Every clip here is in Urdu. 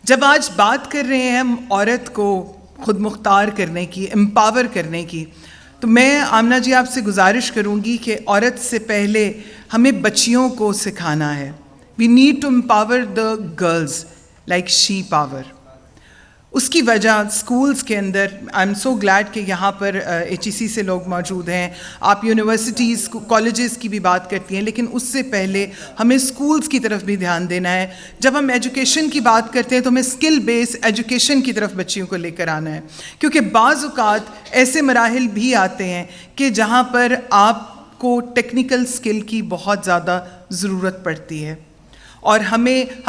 جب آج بات کر رہے ہیں ہم عورت کو خود مختار کرنے کی، امپاور کرنے کی، تو میں آمنہ جی آپ سے گزارش کروں گی کہ عورت سے پہلے ہمیں بچیوں کو سکھانا ہے. We need to empower the girls like she power. اس کی وجہ اسکولز کے اندر آئی ایم سو گلیڈ کہ یہاں پر ایچ ای سی سے لوگ موجود ہیں. آپ یونیورسٹیز کالجز کی بھی بات کرتی ہیں، لیکن اس سے پہلے ہمیں اسکولز کی طرف بھی دھیان دینا ہے. جب ہم ایجوکیشن کی بات کرتے ہیں تو ہمیں اسکل بیس ایجوکیشن کی طرف بچیوں کو لے کر آنا ہے، کیونکہ بعض اوقات ایسے مراحل بھی آتے ہیں کہ جہاں پر آپ کو ٹیکنیکل اسکل کی بہت زیادہ ضرورت پڑتی ہے. اور ہم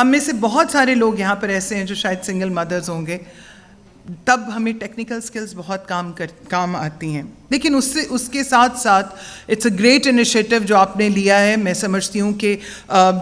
میں سے بہت سارے لوگ یہاں پر ایسے ہیں جو شاید سنگل مدرز ہوں گے، تب ہمیں ٹیکنیکل سکلز بہت کام آتی ہیں. لیکن اس کے ساتھ ساتھ اٹس اے گریٹ انیشیٹو جو آپ نے لیا ہے. میں سمجھتی ہوں کہ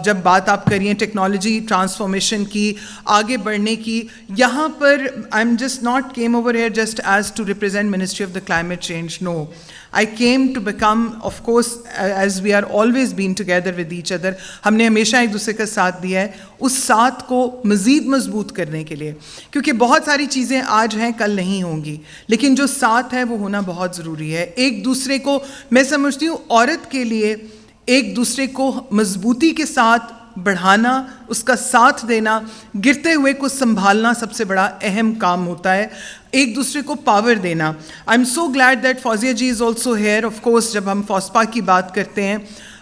جب بات آپ کریے ٹیکنالوجی ٹرانسفارمیشن کی، آگے بڑھنے کی، یہاں پر I'm just not came over here just as to represent ministry of the climate change. No, I came to become, of course, as we are always been together with each other. ہم نے ہمیشہ ایک دوسرے کا ساتھ دیا ہے، اس ساتھ کو مزید مضبوط کرنے کے لیے، کیونکہ بہت ساری چیزیں آج ہیں کل نہیں ہوں گی، لیکن جو ساتھ ہے وہ ہونا بہت ضروری ہے. ایک دوسرے کو، میں سمجھتی ہوں عورت کے لیے ایک دوسرے کو مضبوطی کے ساتھ بڑھانا، اس کا ساتھ دینا، گرتے ہوئے کو سنبھالنا سب سے بڑا اہم کام ہوتا ہے. ایک دوسرے کو پاور دینا. I M so glad that Fauzia ji is also here. Of course جب ہم فوسپا کی بات کرتے ہیں،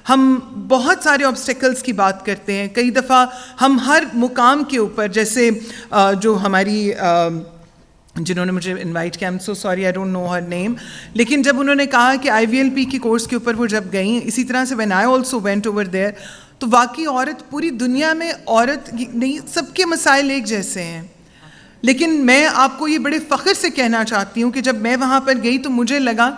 ہم بہت سارے آبسٹیکلس کی بات کرتے ہیں. کئی دفعہ ہم ہر مقام کے اوپر، جیسے جو ہماری جنہوں نے مجھے انوائٹ کیا، I am so sorry I don't know her name, لیکن جب انہوں نے کہا کہ آئی وی ایل پی کی کورس کے اوپر وہ جب گئیں، اسی طرح سے when I also went over there, تو واقعی عورت پوری دنیا میں عورت نہیں، سب کے مسائل ایک جیسے ہیں. لیکن میں آپ کو یہ بڑے فخر سے کہنا چاہتی ہوں کہ جب میں وہاں پر گئی تو مجھے لگا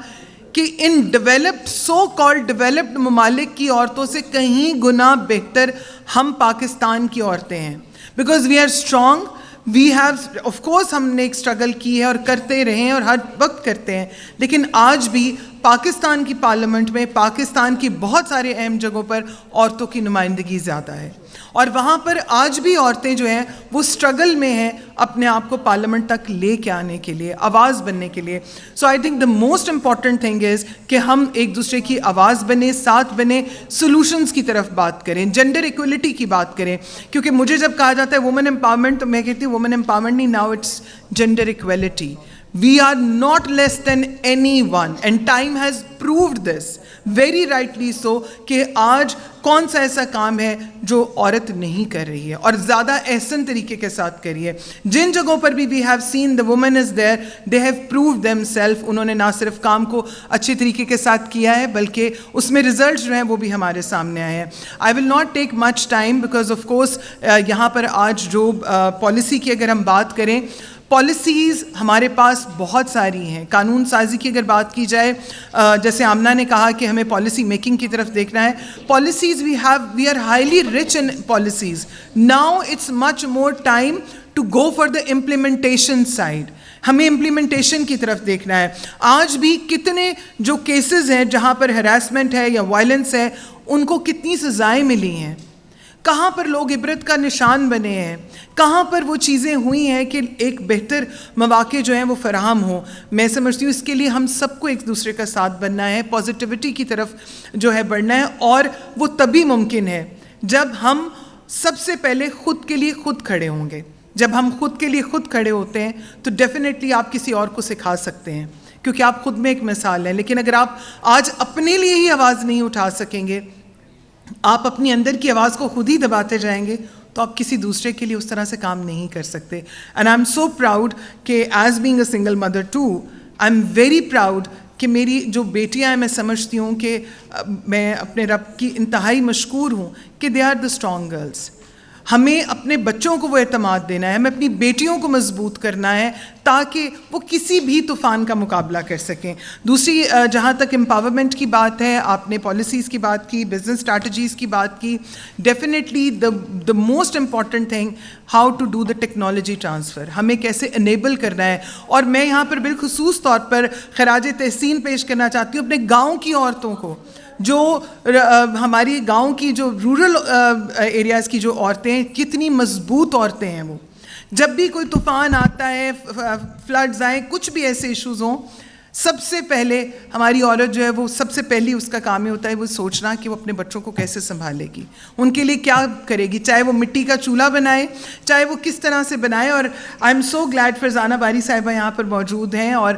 کہ in developed, so called developed ممالک کی عورتوں سے کہیں گنا بہتر ہم پاکستان کی عورتیں ہیں. Because we are strong, we have of course ہم نے ایک اسٹرگل کی ہے اور کرتے رہے ہیں اور ہر وقت کرتے ہیں، لیکن آج بھی پاکستان کی پارلیمنٹ میں، پاکستان کی بہت سارے اہم جگہوں پر عورتوں کی نمائندگی زیادہ ہے، اور وہاں پر آج بھی عورتیں جو ہیں وہ اسٹرگل میں ہیں اپنے آپ کو پارلیمنٹ تک لے کے آنے کے لیے، آواز بننے کے لیے. So I think the most important thing is کہ ہم ایک دوسرے کی آواز بنیں، ساتھ بنیں، سولوشنز کی طرف بات کریں، جینڈر ایکولیٹی کی بات کریں. کیونکہ مجھے جب کہا جاتا ہے وومن امپاورمنٹ، تو میں کہتی ہوں وومن امپاورمنٹ نہیں، now it's gender equality. We are not less than anyone and time has proved this very rightly so کہ آج کون سا ایسا کام ہے جو عورت نہیں کر رہی ہے اور زیادہ احسن طریقے کے ساتھ کر رہی ہے. جن جگہوں پر بھی we have seen the woman is there, they have proved themselves. انہوں نے نہ صرف کام کو اچھے طریقے کے ساتھ کیا ہے بلکہ اس میں ریزلٹس جو ہیں وہ بھی ہمارے سامنے آئے ہیں. I will not take much time because of course یہاں پر آج جو پالیسی کی اگر ہم بات کریں، پالیسیز ہمارے پاس بہت ساری ہیں. قانون سازی کی اگر بات کی جائے، جیسے آمنہ نے کہا کہ ہمیں پالیسی میکنگ کی طرف دیکھنا ہے. Policies we are highly rich in policies. Now it's much more time to go for the implementation side. ہمیں امپلیمنٹیشن کی طرف دیکھنا ہے. آج بھی کتنے جو کیسز ہیں جہاں پر ہراسمنٹ ہے یا وائلنس ہے، ان کو کتنی سزائیں ملی ہیں، کہاں پر لوگ عبرت کا نشان بنے ہیں، کہاں پر وہ چیزیں ہوئی ہیں کہ ایک بہتر مواقع جو ہیں وہ فراہم ہوں. میں سمجھتی ہوں اس کے لیے ہم سب کو ایک دوسرے کا ساتھ بننا ہے، پازیٹیوٹی کی طرف جو ہے بڑھنا ہے، اور وہ تبھی ممکن ہے جب ہم سب سے پہلے خود کے لیے خود کھڑے ہوں گے. جب ہم خود کے لیے خود کھڑے ہوتے ہیں تو ڈیفینیٹلی آپ کسی اور کو سکھا سکتے ہیں، کیونکہ آپ خود میں ایک مثال ہیں. لیکن اگر آپ آج اپنے لیے ہی آواز نہیں اٹھا سکیں گے، آپ اپنی اندر کی آواز کو خود ہی دباتے جائیں گے، تو آپ کسی دوسرے کے لیے اس طرح سے کام نہیں کر سکتے. And I am so proud کہ as being a single mother too, I'm very proud کہ میری جو بیٹیاں ہیں، میں سمجھتی ہوں کہ میں اپنے رب کی انتہائی مشکور ہوں کہ they are the strong girls. ہمیں اپنے بچوں کو وہ اعتماد دینا ہے، ہمیں اپنی بیٹیوں کو مضبوط کرنا ہے تاکہ وہ کسی بھی طوفان کا مقابلہ کر سکیں. دوسری جہاں تک امپاورمنٹ کی بات ہے، آپ نے پالیسیز کی بات کی، بزنس اسٹریٹجیز کی بات کی. Definitely the most important thing how to do the technology transfer, ہمیں کیسے انیبل کرنا ہے. اور میں یہاں پر بالخصوص طور پر خراج تحسین پیش کرنا چاہتی ہوں اپنے گاؤں کی عورتوں کو، جو ہماری گاؤں کی جو رورل ایریاز کی جو عورتیں ہیں، کتنی مضبوط عورتیں ہیں وہ. جب بھی کوئی طوفان آتا ہے, فلڈز آئیں, کچھ بھی ایسے ایشوز ہوں, سب سے پہلے ہماری عورت جو ہے وہ سب سے پہلی اس کا کام یہ ہوتا ہے وہ سوچنا کہ وہ اپنے بچوں کو کیسے سنبھالے گی, ان کے لیے کیا کرے گی, چاہے وہ مٹی کا چولہا بنائے, چاہے وہ کس طرح سے بنائے. اور I am so Glade Farzana باری صاحبہ یہاں پر موجود ہیں, اور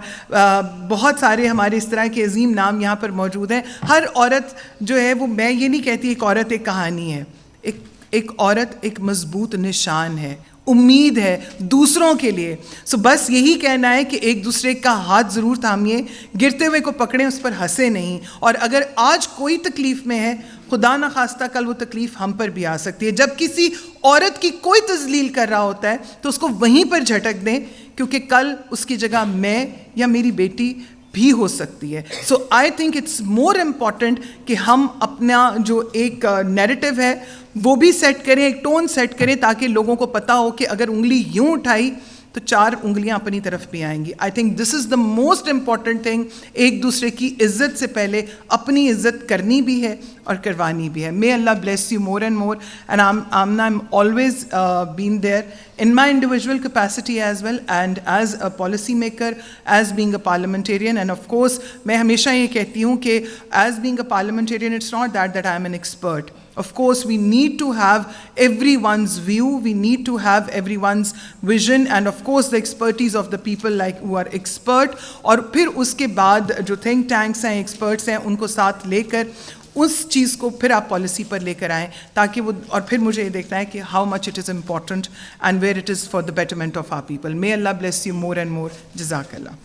بہت سارے ہمارے اس طرح کے عظیم نام یہاں پر موجود ہیں. ہر عورت جو ہے وہ, میں یہ نہیں کہتی ایک عورت ایک کہانی ہے, ایک عورت ایک مضبوط نشان ہے, امید ہے دوسروں کے لیے. سو بس یہی کہنا ہے کہ ایک دوسرے کا ہاتھ ضرور تھامیے, گرتے ہوئے کو پکڑیں, اس پر ہنسے نہیں. اور اگر آج کوئی تکلیف میں ہے, خدا نخواستہ کل وہ تکلیف ہم پر بھی آ سکتی ہے. جب کسی عورت کی کوئی تذلیل کر رہا ہوتا ہے تو اس کو وہیں پر جھٹک دیں, کیونکہ کل اس کی جگہ میں یا میری بیٹی بھی ہو سکتی ہے. So I think it's more important کہ ہم اپنا جو ایک نیریٹو ہے وہ بھی سیٹ کریں, ایک ٹون سیٹ کریں, تاکہ لوگوں کو پتہ ہو کہ اگر انگلی یوں اٹھائی تو 4 انگلیاں اپنی طرف بھی آئیں گی. I think this is the most important thing. ایک دوسرے کی عزت سے پہلے اپنی عزت کرنی بھی ہے اور کروانی بھی ہے. May Allah bless you more and more. And I'm always been there in my individual capacity as well, and as a policy maker, as being a parliamentarian. And of course, میں ہمیشہ یہ کہتی ہوں کہ as being a parliamentarian, it's not that I am an expert. Of course, we need to have everyone's view, we need to have everyone's vision, and of course the expertise of the people like who are expert. اور پھر اس کے بعد جو think tanks ہیں, experts ہیں, ان کو ساتھ لے کر اس چیز کو پھر آپ پالیسی پر لے کر آئیں, تاکہ وہ, اور پھر مجھے یہ دیکھنا ہے کہ how much it is important and where it is for the betterment of our people. May Allah bless you more and more. جزاک اللہ.